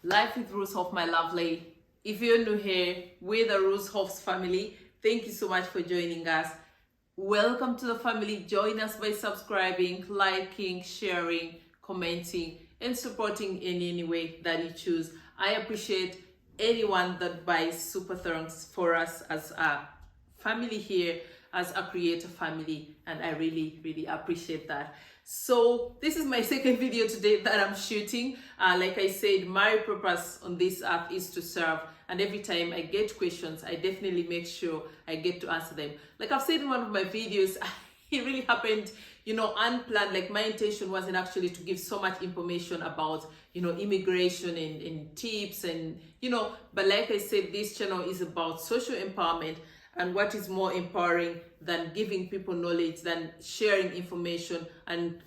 Life with Ruzhoff, my lovely. If you're new here, we're the Ruzhoffs family. Thank you so much for joining us. Welcome to the family. Join us by subscribing, liking, sharing, commenting, and supporting in any way that you choose. I appreciate anyone that buys super thanks for us as a family here, as a creator family, and I really appreciate that. So this is my second video today that I'm shooting. Like I said, my purpose on this app is to serve, and every time I get questions, I definitely make sure I get to answer them. Like I've said in one of my videos, it really happened, unplanned. Like my intention wasn't actually to give so much information about, immigration and tips and, but like I said, this channel is about social empowerment. And what is more empowering than giving people knowledge, than sharing information and,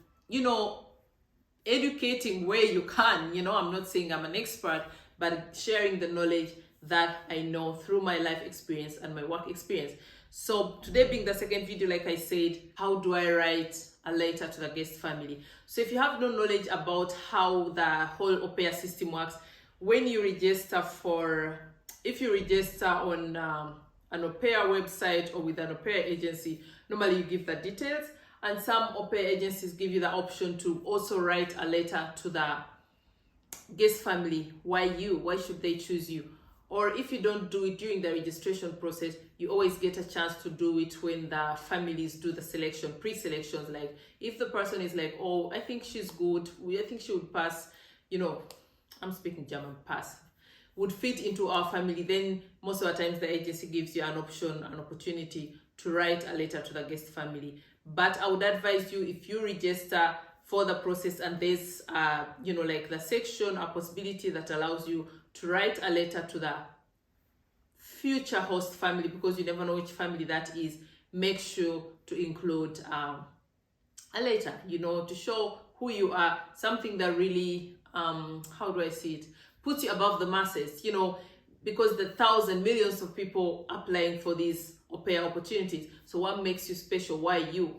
educating where you can. I'm not saying I'm an expert, but sharing the knowledge that I know through my life experience and my work experience. So today being the second video, like I said, how do I write a letter to the guest family? So if you have no knowledge about how the whole Aupair system works, when you register if you register on an Aupair website or with an Aupair agency, normally you give the details, and some Aupair agencies give you the option to also write a letter to the guest family. Why should they choose you? Or if you don't do it during the registration process, you always get a chance to do it when the families do the selection, pre-selections. Like if the person is like, oh, I think she's good, I think she would pass, I'm speaking German, pass, would fit into our family, then most of the times the agency gives you an opportunity to write a letter to the guest family. But I would advise you, if you register for the process and there's like the section, a possibility that allows you to write a letter to the future host family, because you never know which family that is, make sure to include a letter, to show who you are, something that really, how do I see it, puts you above the masses, because the millions of people applying for these Aupair opportunities. So what makes you special? Why you?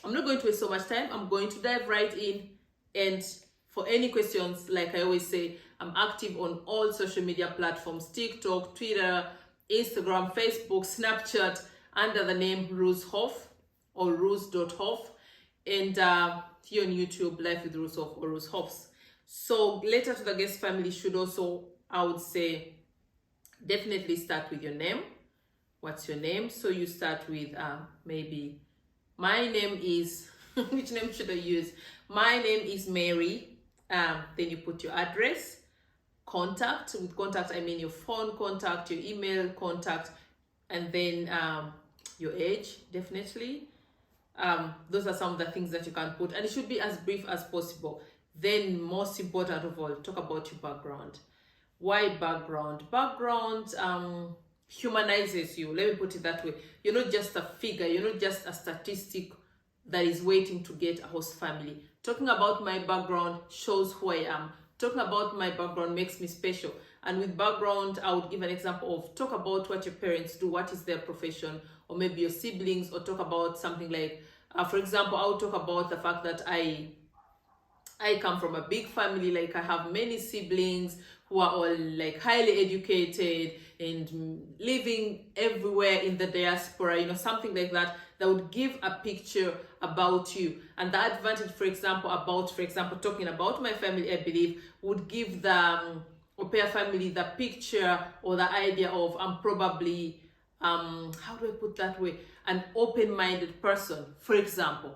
I'm not going to waste so much time. I'm going to dive right in. And for any questions, like I always say, I'm active on all social media platforms: TikTok, Twitter, Instagram, Facebook, Snapchat, under the name Ruzhoff or ruz.hoff, and here on YouTube, Life with Ruzhoff or Ruzhoffs. So letter to the guest family should also, I would say, definitely start with your name. What's your name? So you start with maybe, my name is, which name should I use? My name is Mary. Then you put your address, contact. With contact, I mean your phone contact, your email contact, and then your age, definitely. Those are some of the things that you can put, and it should be as brief as possible. Then, most important of all, talk about your background. Why background? Background humanizes you. Let me put it that way. You're not just a figure. You're not just a statistic that is waiting to get a host family. Talking about my background shows who I am. Talking about my background makes me special. And with background, I would give an example of talk about what your parents do, what is their profession, or maybe your siblings, or talk about something like, for example, I would talk about the fact that I come from a big family. Like I have many siblings who are all like highly educated and living everywhere in the diaspora, something like that, that would give a picture about you. And the advantage, for example, talking about my family, I believe, would give the Aupair family the picture or the idea of I'm probably, how do I put that way, an open-minded person, for example.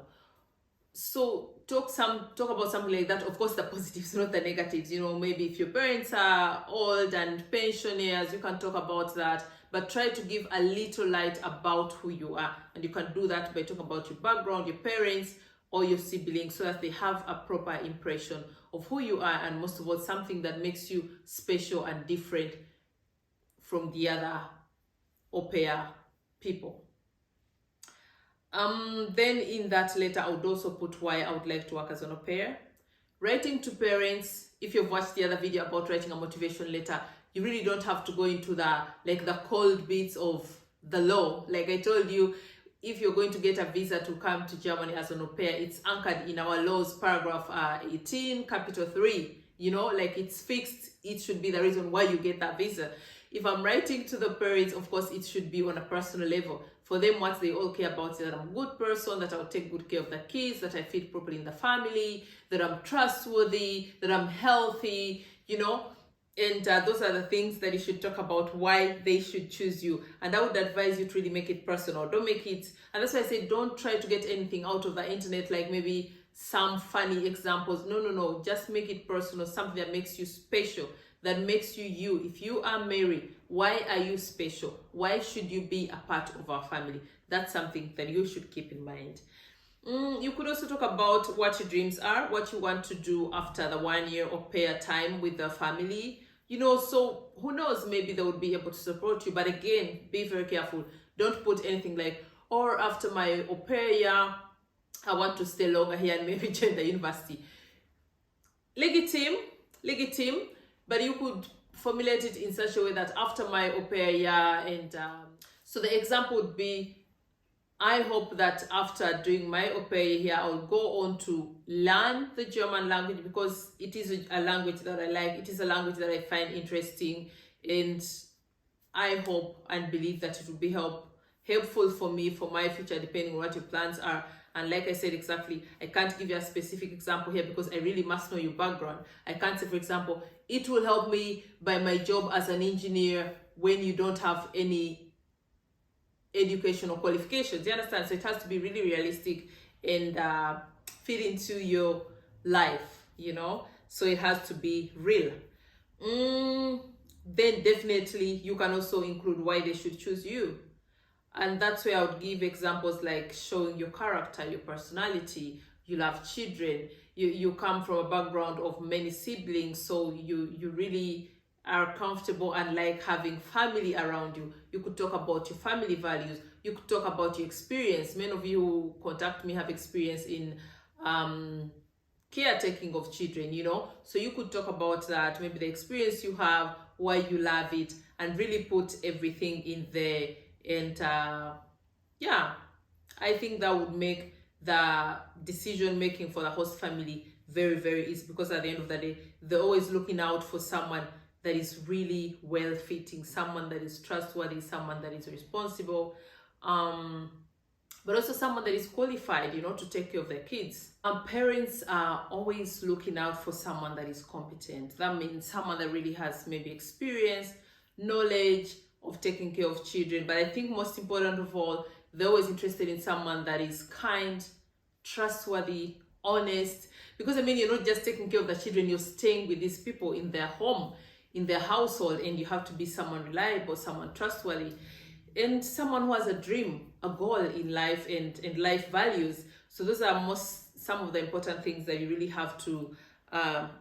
So talk about something like that. Of course, the positives, not the negatives. Maybe if your parents are old and pensioners, you can talk about that. But try to give a little light about who you are. And you can do that by talking about your background, your parents, or your siblings, so that they have a proper impression of who you are. And most of all, something that makes you special and different from the other Aupair people. Then in that letter, I would also put why I would like to work as an Aupair. Writing to parents, if you've watched the other video about writing a motivation letter, you really don't have to go into the cold bits of the law. Like I told you, if you're going to get a visa to come to Germany as an Aupair, it's anchored in our laws, paragraph 18, capital 3. you know, like it's fixed. It should be the reason why you get that visa. If I'm writing to the parents, of course, it should be on a personal level. For them, what they all care about is that I'm a good person, that I'll take good care of the kids, that I fit properly in the family, that I'm trustworthy, that I'm healthy, you know. And those are the things that you should talk about, why they should choose you. And I would advise you to really make it personal. Don't make it, and that's why I say don't try to get anything out of the internet, like maybe some funny examples. No. Just make it personal, something that makes you special, that makes you you. If you are married, why are you special? Why should you be a part of our family? That's something that you should keep in mind. You could also talk about what your dreams are, what you want to do after the 1 year au pair time with the family. You know, so who knows, maybe they would be able to support you. But again, be very careful. Don't put anything like, or after my au pair year, I want to stay longer here and maybe join the university. Legitimate, but you could formulate it in such a way that after my au pair year, and so the example would be, I hope that after doing my au pair here, I'll go on to learn the German language, because it is a language that I like. It is a language that I find interesting, and I hope and believe that it will be helpful for me for my future, depending on what your plans are. And like I said, exactly, I can't give you a specific example here because I really must know your background. I can't say, for example, it will help me by my job as an engineer when you don't have any educational qualifications. You understand? So it has to be really realistic and fit into your life, you know. So it has to be real. Then definitely you can also include why they should choose you. And that's where I would give examples like showing your character, your personality. You love children. You come from a background of many siblings, so you really are comfortable and like having family around you. You could talk about your family values. You could talk about your experience. Many of you who contact me have experience in caretaking of children, you know. So you could talk about that, maybe the experience you have, why you love it, and really put everything in there. And yeah, I think that would make the decision making for the host family very, very easy, because at the end of the day, they're always looking out for someone that is really well fitting, someone that is trustworthy, someone that is responsible, but also someone that is qualified, you know, to take care of their kids. Parents are always looking out for someone that is competent. That means someone that really has maybe experience, knowledge of taking care of children. But I think most important of all, they're always interested in someone that is kind, trustworthy, honest. Because I mean, you're not just taking care of the children, you're staying with these people in their home, in their household, and you have to be someone reliable, someone trustworthy, and someone who has a dream, a goal in life, and life values. So those are some of the important things that you really have to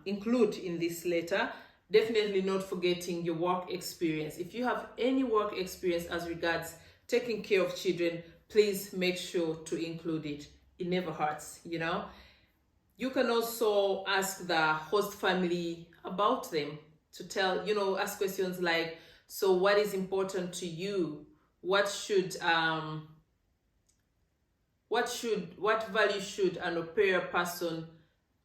include in this letter. Definitely not forgetting your work experience. If you have any work experience as regards taking care of children, please make sure to include it. It never hurts, you know. You can also ask the host family about them, to tell, you know, ask questions like, so what is important to you? What value should an au pair person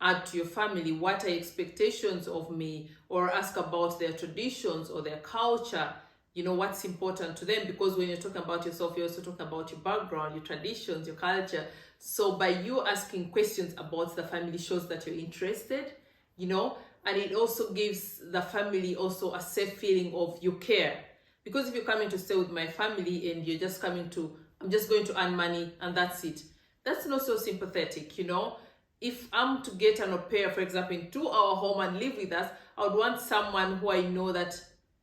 add to your family? What are expectations of me? Or ask about their traditions or their culture, you know, what's important to them, because when you're talking about yourself, you're also talking about your background, your traditions, your culture. So by you asking questions about the family shows that you're interested, you know, and it also gives the family also a safe feeling of you care. Because if you're coming to stay with my family and you're just coming to, I'm just going to earn money and that's it, that's not so sympathetic, you know. If I'm to get an au pair, for example, into our home and live with us, I would want someone who I know that,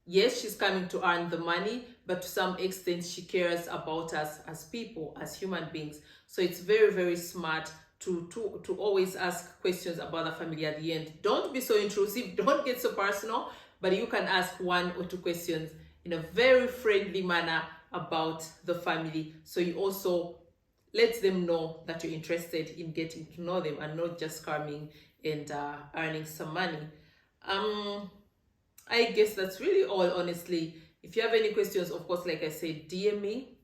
yes, she's coming to earn the money, but to some extent she cares about us as people, as human beings. So it's very, very smart to always ask questions about the family at the end. Don't be so intrusive, don't get so personal, but you can ask 1 or 2 questions in a very friendly manner about the family. So you also let them know that you're interested in getting to know them and not just coming and earning some money. I guess that's really all, honestly. If you have any questions, of course, like I said, DM me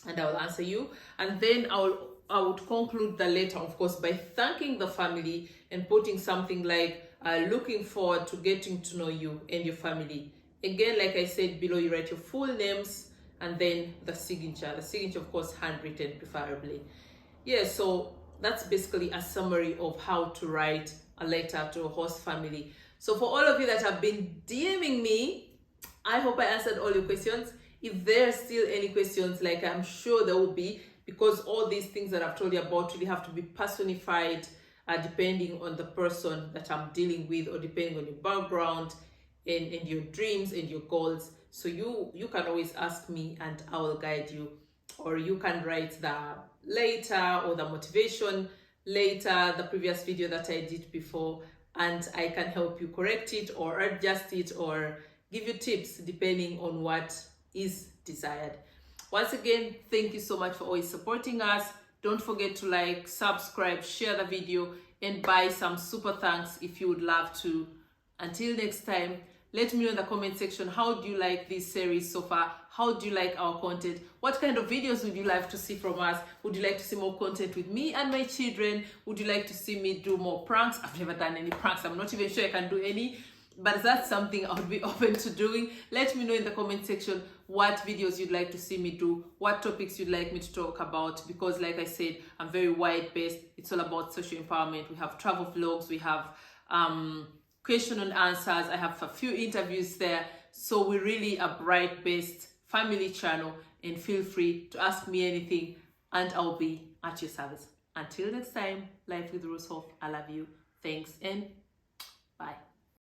and I will answer you. And then I would conclude the letter, of course, by thanking the family and putting something like, looking forward to getting to know you and your family. Again, like I said, below you write your full names and then the signature. The signature, of course, handwritten preferably. Yeah, so that's basically a summary of how to write a letter to a host family. So for all of you that have been DMing me, I hope I answered all your questions. If there are still any questions, like I'm sure there will be, because all these things that I've told you about really have to be personified depending on the person that I'm dealing with, or depending on your background and your dreams and your goals. So you can always ask me and I will guide you, or you can write the later or the motivation later, the previous video that I did before, and I can help you correct it or adjust it or give you tips depending on what is desired. Once again, thank you so much for always supporting us. Don't forget to like, subscribe, share the video, and buy some super thanks if you would love to. Until next time, let me know in the comment section, how do you like this series so far? How do you like our content? What kind of videos would you like to see from us? Would you like to see more content with me and my children? Would you like to see me do more pranks? I've never done any pranks. I'm not even sure I can do any, but that's something I would be open to doing. Let me know in the comment section what videos you'd like to see me do, what topics you'd like me to talk about, because like I said, I'm very wide-based. It's all about social empowerment. We have travel vlogs, we have question and answers, I have a few interviews there. So we're really a bright-based family channel, and feel free to ask me anything and I'll be at your service. Until next time, Life with Ruzhoff, I love you. Thanks and bye.